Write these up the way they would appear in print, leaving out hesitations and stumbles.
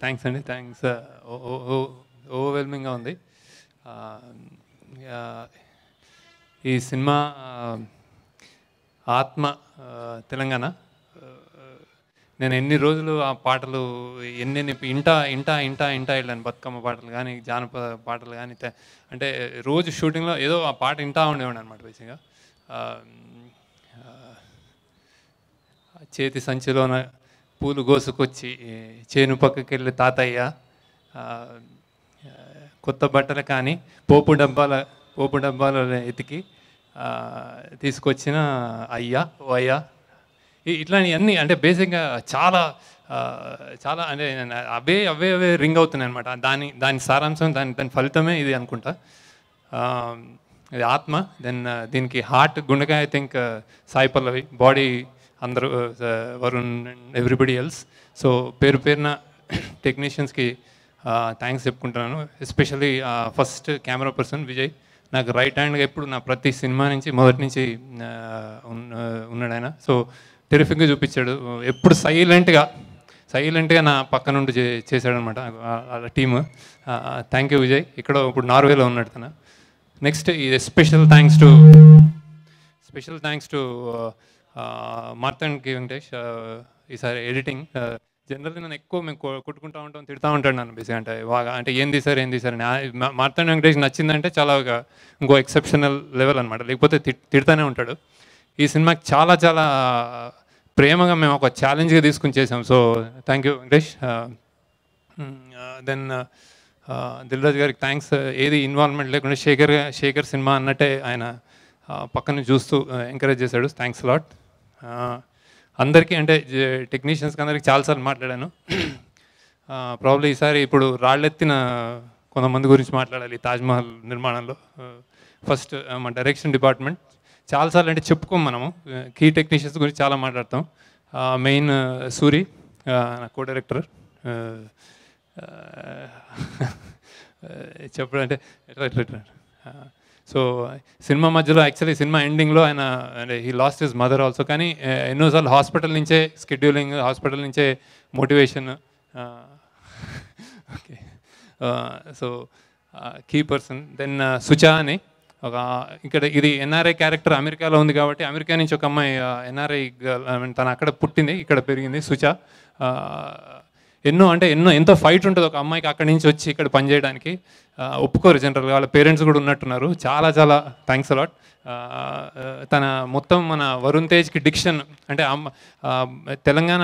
Thanks అండి, thanks. ఓవర్వెల్మింగ్గా ఉంది ఈ సినిమా. ఆత్మ తెలంగాణ. నేను ఎన్ని రోజులు ఆ పాటలు ఎన్నెన్ని ఇంటా వెళ్ళాను. బతుకమ్మ పాటలు కానీ, జానపద పాటలు కానీ, అంటే రోజు షూటింగ్లో ఏదో ఆ పాట ఇంటా ఉండేవాడు అనమాట. బేసిక్గా చేతి సంచిలోన పూలు గోసుకొచ్చి చేను పక్కకి వెళ్ళి తాతయ్య, కొత్త బట్టలు కానీ పోపు డబ్బాల ఎతికి తీసుకొచ్చిన అయ్యా ఓ అయ్యా, ఇట్లాంటివన్నీ అంటే బేసిక్గా చాలా చాలా అంటే అవే రింగ్ అవుతున్నాయి అనమాట. దాని సారాంశం, దాని ఫలితమే ఇది అనుకుంటా. ఇది ఆత్మ. దెన్ దీనికి హార్ట్ గుండెకాయ, I think Sai Pallavi, body అందరూ Varun and everybody else. So పేరున టెక్నీషియన్స్కి థ్యాంక్స్ చెప్పుకుంటున్నాను. Especially first camera person Vijay, నాకు రైట్ హ్యాండ్గా ఎప్పుడు నా ప్రతి సినిమా నుంచి మొదటి నుంచి ఉన్నాడు ఆయన. సో టెరిఫిక్గా చూపించాడు. ఎప్పుడు సైలెంట్గా నా పక్క నుండి చేశాడనమాట వాళ్ళ టీము. Thank you Vijay. ఇక్కడ ఇప్పుడు నార్వేలో ఉన్నాడు తన. నెక్స్ట్ ఇది స్పెషల్ థ్యాంక్స్ టు మార్తాండ్ కి వెంకటేష్. ఈసారి ఎడిటింగ్ జనరల్గా నన్ను ఎక్కువ మేము కొట్టుకుంటూ ఉంటాం, తిడుతూ ఉంటాడు నన్ను బేసిక్గా. అంటే బాగా అంటే ఏంది సార్ అని మార్తాండ్ వెంకటేష్ నచ్చిందంటే చాలా ఇంకో ఎక్సెప్షనల్ లెవెల్ అనమాట. లేకపోతే తిడుతూనే ఉంటాడు. ఈ సినిమాకి చాలా ప్రేమగా మేము ఒక ఛాలెంజ్గా తీసుకుని చేసాం. So thank you Venkatesh. Then Dilraj గారికి థ్యాంక్స్. ఏది ఇన్వాల్వ్మెంట్ లేకుండా శేఖర్ సినిమా అన్నట్టే ఆయన పక్కన చూస్తూ ఎంకరేజ్ చేశాడు. Thanks lot. అందరికీ అంటే టెక్నీషియన్స్కి అందరికీ చాలాసార్లు మాట్లాడాను. ప్రాబ్లీ ఈసారి ఇప్పుడు రాళ్ళెత్తిన కొంతమంది గురించి మాట్లాడాలి తాజ్మహల్ నిర్మాణంలో. ఫస్ట్ మా డైరెక్షన్ డిపార్ట్మెంట్ చాలాసార్లు అంటే చెప్పుకోం మనము, కీ టెక్నీషియన్స్ గురించి చాలా మాట్లాడతాం. మెయిన్ సూరి నా కో డైరెక్టర్. చెప్పడంటే ఎట్లా సో సినిమా మధ్యలో యాక్చువల్లీ సినిమా ఎండింగ్లో ఆయన అంటే he lost his mother also. కానీ ఎన్నోసార్లు హాస్పిటల్ నుంచే స్కెడ్యూలింగ్, హాస్పిటల్ నుంచే motivation. Okay, so key person. Then such a అని ఒక ఇక్కడ ఇది ఎన్ఆర్ఐ క్యారెక్టర్, అమెరికాలో ఉంది కాబట్టి అమెరికా నుంచి ఒక అమ్మాయి ఎన్ఆర్ఐ తను అక్కడ పుట్టింది, ఇక్కడ పెరిగింది సుచా. ఎంతో ఫైట్ ఉంటుంది ఒక అమ్మాయికి అక్కడి నుంచి వచ్చి ఇక్కడ పనిచేయడానికి. ఒప్పుకోరు జనరల్గా, వాళ్ళ పేరెంట్స్ కూడా ఉన్నట్టున్నారు. చాలా థ్యాంక్స్ అలాట్. తన మొత్తం మన వరుణ్ తేజ్కి డిక్షన్ అంటే తెలంగాణ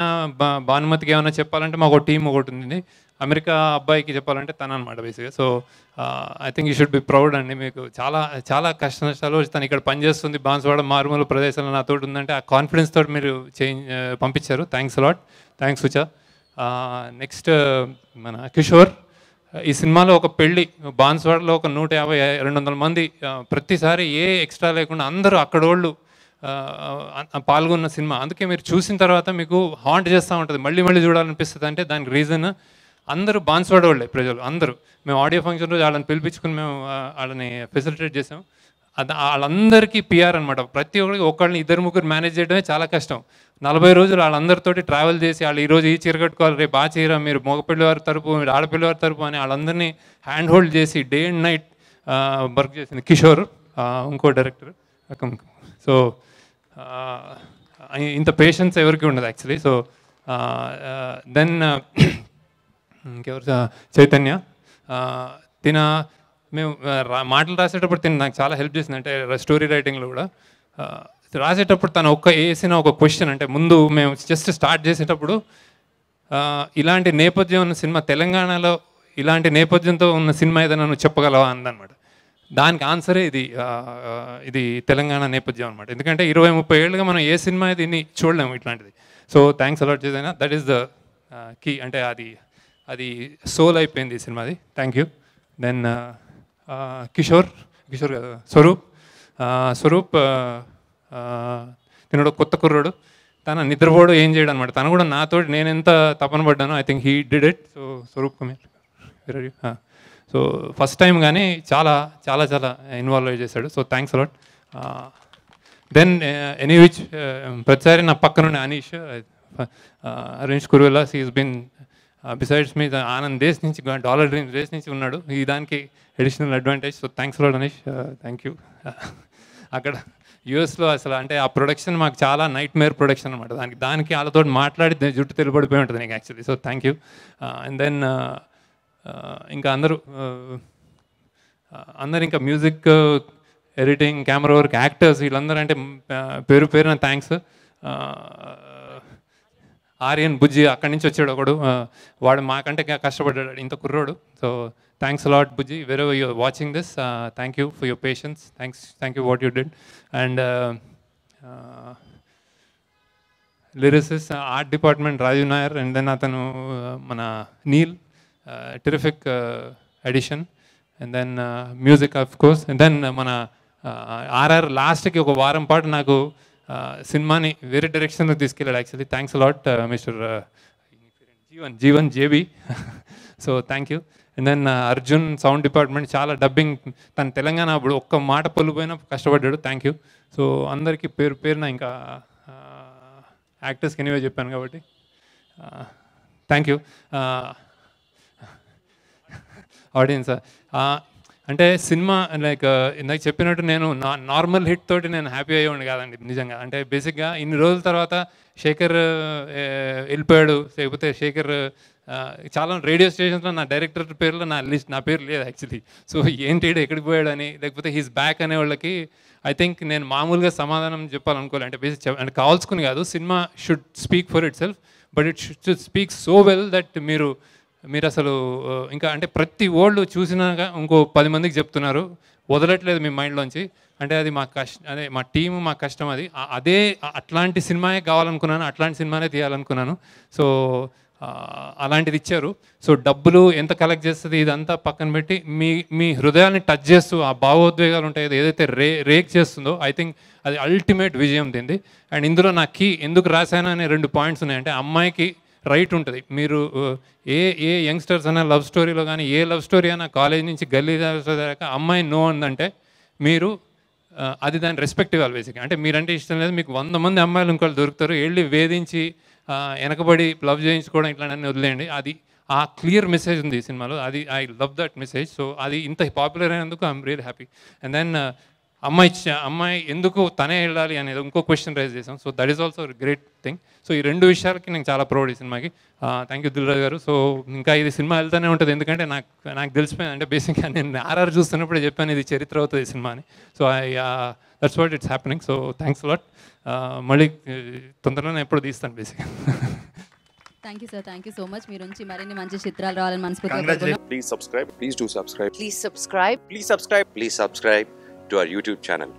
భానుమతికి ఏమైనా చెప్పాలంటే మాకు ఒక టీం ఒకటి ఉంది, అమెరికా అబ్బాయికి చెప్పాలంటే తన అనమాట బేసిక్గా. So I think you should be proud అండి. మీకు చాలా కష్ట నష్టాలు తను ఇక్కడ పనిచేస్తుంది, బాన్స్వాడ మారుమూల ప్రదేశంలో నాతో ఉందంటే ఆ కాన్ఫిడెన్స్ తోటి మీరు పంపించారు. Thanks a lot. థ్యాంక్స్ సుచా. నెక్స్ట్ మన కిషోర్. ఈ సినిమాలో ఒక పెళ్ళి, బాన్స్వాడలో ఒక 150-200 మంది, ప్రతిసారి ఏ ఎక్స్ట్రా లేకుండా అందరూ అక్కడ వాళ్ళు పాల్గొన్న సినిమా. అందుకే మీరు చూసిన తర్వాత మీకు హాంట్ చేస్తూ ఉంటుంది, మళ్ళీ చూడాలనిపిస్తుంది. అంటే దానికి రీజన్ అందరూ బాన్స్వాడ వాళ్ళే ప్రజలు అందరూ. మేము ఆడియో ఫంక్షన్ రోజు వాళ్ళని పిలిపించుకుని మేము వాళ్ళని ఫెసిలిటేట్ చేసాం. వాళ్ళందరికీ పిఆర్ అనమాట. ప్రతి ఒక్కరికి ఒకళ్ళని 2-3 మేనేజ్ చేయడమే చాలా కష్టం. 40 రోజులు వాళ్ళందరితోటి ట్రావెల్ చేసి వాళ్ళు ఈరోజు ఈ చీర కట్టుకోవాలి, రేపు ఆ చీర, మీరు మగపిల్లవారి తరపు, మీరు ఆడపిల్లవారి తరపు అని వాళ్ళందరినీ హ్యాండ్ హోల్డ్ చేసి డే అండ్ నైట్ వర్క్ చేసింది కిషోర్, ఇంకో డైరెక్టర్. సో ఇంత పేషెన్స్ ఎవరికి ఉండదు యాక్చువల్లీ. సో దెన్ ఇంకెవరు, చైతన్య. మేము మాటలు రాసేటప్పుడు నాకు చాలా హెల్ప్ చేసింది. అంటే స్టోరీ రైటింగ్లో కూడా రాసేటప్పుడు తను వేసిన ఒక క్వశ్చన్, అంటే ముందు మేము జస్ట్ స్టార్ట్ చేసేటప్పుడు ఇలాంటి నేపథ్యం ఉన్న సినిమా, తెలంగాణలో ఇలాంటి నేపథ్యంతో ఉన్న సినిమా ఏదైనా నువ్వు చెప్పగలవా అందనమాట. దానికి ఆన్సరే ఇది తెలంగాణ నేపథ్యం అనమాట. ఎందుకంటే 20-30 ఏళ్ళుగా మనం ఏ సినిమా దీన్ని చూడలేము ఇట్లాంటిది. సో థ్యాంక్స్ అలాట్ చేదైనా. That is the key. అంటే అది సోల్ అయిపోయింది ఈ సినిమాది. Thank you. Then Kishore Swaroop తినడు కొత్త కుర్రాడు. తన నిద్రపోడు ఏం చేయడం అనమాట. తను కూడా నాతో నేను ఎంత తపన పడ్డానో I think he did it. So Swaroop Kumar. So first time కానీ చాలా ఇన్వాల్వ్ చేశాడు. So thanks allot. దెన్ ప్రతిసారి నా పక్కనుండే అనీష్, అరేంజ్ Kuruvella, he is been besides me Anand Desh నుంచి డాలర్ డ్రీమ్స్ దేశ్ నుంచి ఉన్నాడు, ఈ దానికి additional advantage. So thanks lot Aneesh, thank you. అక్కడ యూఎస్లో అసలు అంటే ఆ ప్రొడక్షన్ మాకు చాలా నైట్ మేర్ ప్రొడక్షన్ అనమాట, దానికి వాళ్ళతో మాట్లాడి జుట్టు తెలుపడిపోయి ఉంటుంది నీకు actually. So thank you. And then ఇంకా అందరూ ఇంకా music, editing, camera work, actors, వీళ్ళందరూ అంటే పేరు పేరున థ్యాంక్స్. ఆర్యన్ బుజ్జి అక్కడి నుంచి వచ్చాడు ఒకడు, వాడు మాకంటే కష్టపడ్డాడు, ఇంత కుర్రోడు. So thanks lot Bujji, wherever you watching this, thank you for your patience, thank you what you did. And lyricist art department Rajeev Nair, and then అతను మన Neel, terrific edition. And then music of course. And then మన RR లాస్ట్కి ఒక వారం పాటు నాకు సినిమాని వేరే డైరెక్షన్లో తీసుకెళ్ళాడు actually. Thanks a lot mister Jeevan JB. So thank you. And then Arjun sound department, చాలా డబ్బింగ్, తన తెలంగాణ అప్పుడు ఒక్క మాట పొల్లిపోయినా కష్టపడ్డాడు, థ్యాంక్ యూ. సో అందరికీ పేరు పేరున, ఇంకా యాక్టర్స్కి ఎనీవే చెప్పాను కాబట్టి థ్యాంక్ యూ. ఆడియన్స్ అంటే సినిమా లైక్ ఇందాక చెప్పినట్టు నేను నార్మల్ హిట్ తోటి నేను హ్యాపీ అయ్యేవాడిని కాదండి నిజంగా. అంటే బేసిక్గా ఇన్ని రోజుల తర్వాత శేఖర్ వెళ్ళిపోయాడు, లేకపోతే శేఖర్ చాలా రేడియో స్టేషన్స్లో నా డైరెక్టర్ పేరులో నా పేరు లేదు యాక్చువల్లీ. సో ఏంటి ఎక్కడికి పోయాడు అని, లేకపోతే హీస్ బ్యాక్ అనే వాళ్ళకి ఐ థింక్ నేను మామూలుగా సమాధానం చెప్పాలనుకోవాలి. అంటే బేసిక్ అంటే కావాల్సుకుని కాదు, cinema should speak for it self, but it should speak so well that మీరు అసలు ఇంకా అంటే ప్రతి ఓళ్ళు చూసినాక ఇంకో 10 మందికి చెప్తున్నారు, వదలట్లేదు మీ మైండ్లోంచి. అంటే అది మా అదే మా టీము, మా కష్టం అది. అట్లాంటి సినిమాయే కావాలనుకున్నాను, అట్లాంటి సినిమానే తీయాలనుకున్నాను. సో అలాంటిది ఇచ్చారు. సో డబ్బులు ఎంత కలెక్ట్ చేస్తుంది ఇదంతా పక్కన పెట్టి మీ హృదయాన్ని టచ్ చేస్తూ ఆ భావోద్వేగాలు ఉంటాయి, ఏదైతే రేక్ చేస్తుందో ఐ థింక్ అది అల్టిమేట్ విజయం తింది. అండ్ ఇందులో నా కీ ఎందుకు రాశాను అనే 2 పాయింట్స్ ఉన్నాయి. అంటే అమ్మాయికి రైట్ ఉంటుంది, మీరు ఏ యంగ్స్టర్స్ అయినా లవ్ స్టోరీలో కానీ ఏ లవ్ స్టోరీ అయినా కాలేజ్ నుంచి గల్లీ దాకా అమ్మాయి నో ఉందంటే మీరు అది దాన్ని రెస్పెక్ట్ ఇవ్వాలి బేసిక్గా. అంటే మీరంటే ఇష్టం లేదు, మీకు 100 మంది అమ్మాయిలు ఇంకోళ్ళు దొరుకుతారు, వెళ్ళి వేధించి వెనకబడి లవ్ చేయించుకోవడం ఇట్లాంటివన్నీ వదిలేయండి. అది ఆ క్లియర్ మెసేజ్ ఉంది ఈ సినిమాలో, అది I love that message. So అది ఇంత పాపులర్ అయినందుకు I'm real happy. And then అమ్మాయి ఎందుకు తనే వెళ్ళాలి అనేది ఇంకో క్వశ్చన్ రైజ్ చేసాం. So that is also great thing. సో ఈ 2 విషయాలకి నేను చాలా ప్రౌడ్ ఈ సినిమాకి. థ్యాంక్ యూ దిల్రాజ్ గారు. సో ఇంకా ఇది సినిమా వెళ్తూనే ఉంటుంది, ఎందుకంటే నాకు తెలిసిపోయింది. అంటే బేసిక్గా నేను ఆర్ఆర్ చూస్తున్నప్పుడే చెప్పాను ఇది చరిత్ర అవుతుంది ఈ సినిమా అని. So that's what it's happening. So thanks lot. మళ్ళీ తొందరలోనే ఎప్పుడు తీస్తాను బేసిక్గా. Thank you sir, thank you so much. మీ నుంచి మరిన్ని మంచి చిత్రాలు రావాలని మనస్ఫూర్తిగా. Please subscribe. Please do subscribe. Please subscribe. Please subscribe. Please subscribe to our YouTube channel.